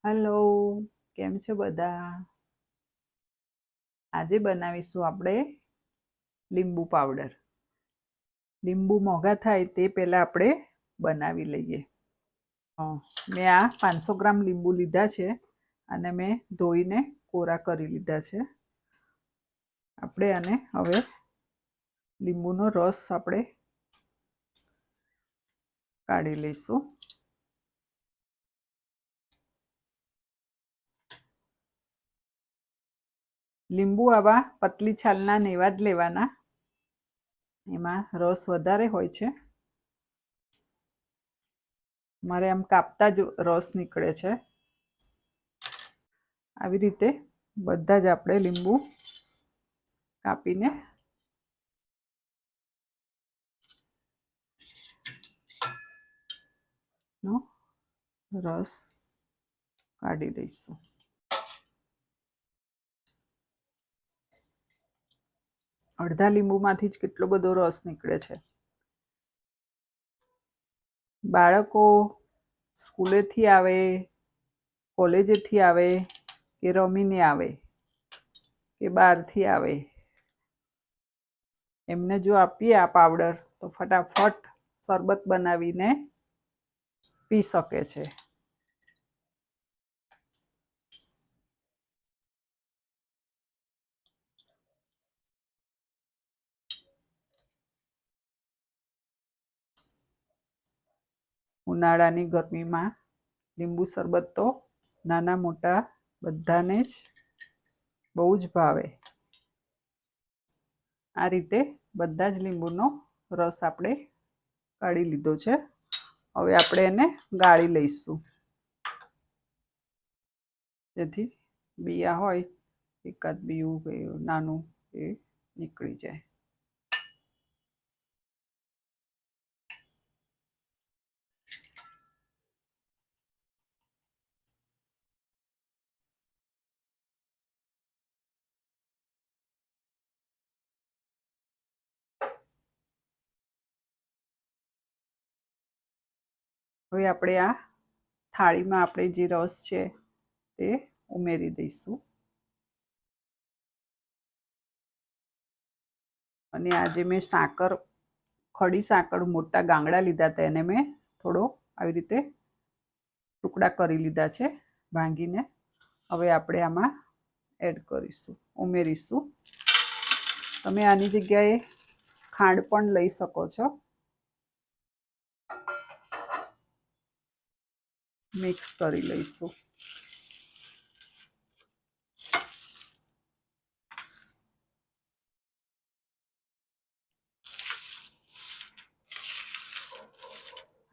Hello, કેમ છો બધા? આજે બનાવીશું આપણે લીંબુ પાવડર. લીંબુ મોંઘા થાય તે પહેલાં આપણે બનાવી લઈએ. મેં આ 500 ગ્રામ લીંબુ લીધા છે અને મેં ધોઈને કોરા કરી લીધા છે. આપણે આને હવે લીંબુનો રસ આપણે કાઢી લઈશું. લીંબુ આવા પતલી છાલના નેવા જ લેવાના. એમાં રસ વધારે હોય છે. મારે આમ કાપતા જ રસ નીકળે છે. આવી રીતે બધા જ આપણે લીંબુ કાપીને નો રસ કાઢી દઈશું. અડધા લીંબુમાંથી જ કેટલો બધો રસ નીકળે છે. બાળકો સ્કૂલેથી આવે, કોલેજેથી આવે કે રમીને આવે કે બહારથી આવે, એમને જો આપીએ આ પાવડર તો ફટાફટ શરબત બનાવીને પી શકે છે. ઉનાળાની ગરમીમાં લીંબુ શરબત તો નાના મોટા બધાને જ બહુ જ ભાવે. આ રીતે બધા જ લીંબુનો રસ આપણે કાઢી લીધો છે. હવે આપણે એને ગાળી લઈશું, જેથી બિયા હોય એકાદ બીયું નાનું એ નીકળી જાય. હવે આપણે આ થાળીમાં આપણે જે રસ છે તે ઉમેરી દઈશું. અને આજે મેં સાકર, ખડી સાકર મોટા ગાંગડા લીધા હતા, એને મેં થોડો આવી રીતે ટુકડા કરી લીધા છે ભાંગીને. હવે આપણે આમાં એડ કરીશું, ઉમેરીશું. તમે આની જગ્યાએ ખાંડ પણ લઈ શકો છો. મિક્સ કરી લઈશું.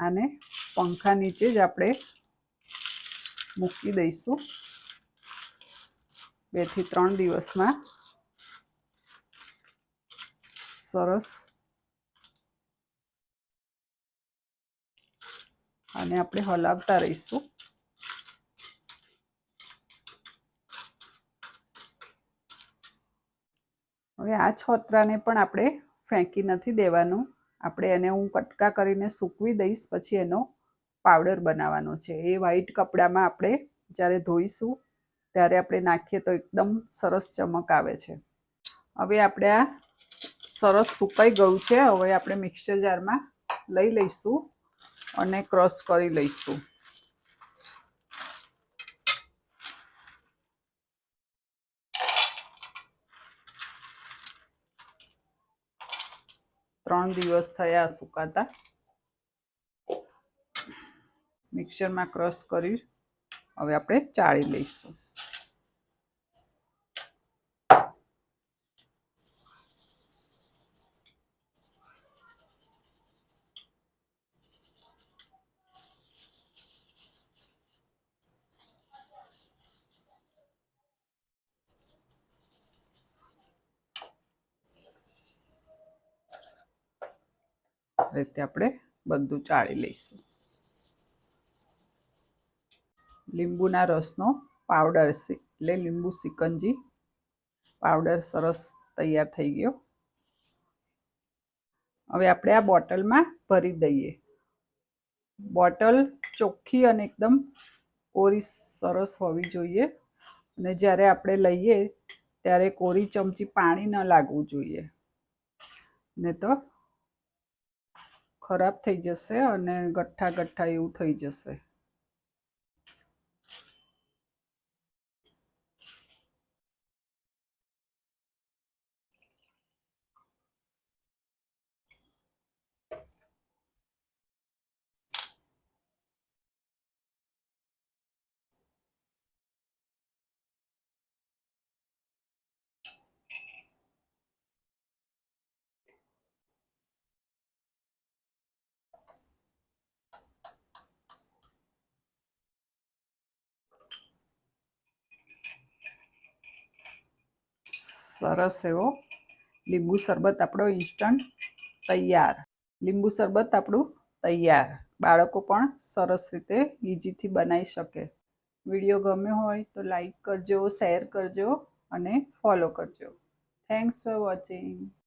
આને પંખા નીચે જ આપણે મૂકી દઈશું. 2 થી 3 દિવસમાં સરસ આને આપણે હલાવતા રહીશું. હવે આ છોતરાને પણ આપણે ફેંકી નથી દેવાનું. આપણે એને હું કટકા કરીને સૂકવી દઈશ, પછી એનો પાવડર બનાવવાનો છે. એ વ્હાઈટ કપડામાં આપણે જ્યારે ધોઈશું ત્યારે આપણે નાખીએ તો એકદમ સરસ ચમક આવે છે. હવે આપણે આ સરસ સુકાઈ ગયું છે. હવે આપણે મિક્સર જારમાં લઈ લઈશું અને ક્રશ કરી લઈશું. ત્રણ દિવસ થયા સુકાતા. મિક્સરમાં ક્રશ કરી હવે આપણે ચાળી લઈશું. રીતે આપણે બધું ચાળી લઈશું. લીંબુના રસનો પાવડર એટલે લીંબુ સિકંજી પાવડર સરસ તૈયાર થઈ ગયો. હવે આપણે આ બોટલમાં ભરી દઈએ. બોટલ ચોખ્ખી અને એકદમ કોરી સરસ હોવી જોઈએ અને જ્યારે આપણે લઈએ ત્યારે કોરી ચમચી પાણી ન લાગવું જોઈએ, ને તો ખરાબ થઈ જશે અને ગઠ્ઠા ગઠ્ઠા એવું થઈ જશે. સરસ એવો લીંબુ શરબત આપણો ઇન્સ્ટન્ટ તૈયાર. લીંબુ શરબત આપણું તૈયાર. બાળકો પણ સરસ રીતે ઇઝીથી બનાવી શકે. વિડીયો ગમ્યો હોય તો લાઈક કરજો, શેર કરજો અને ફોલો કરજો. Thanks for watching.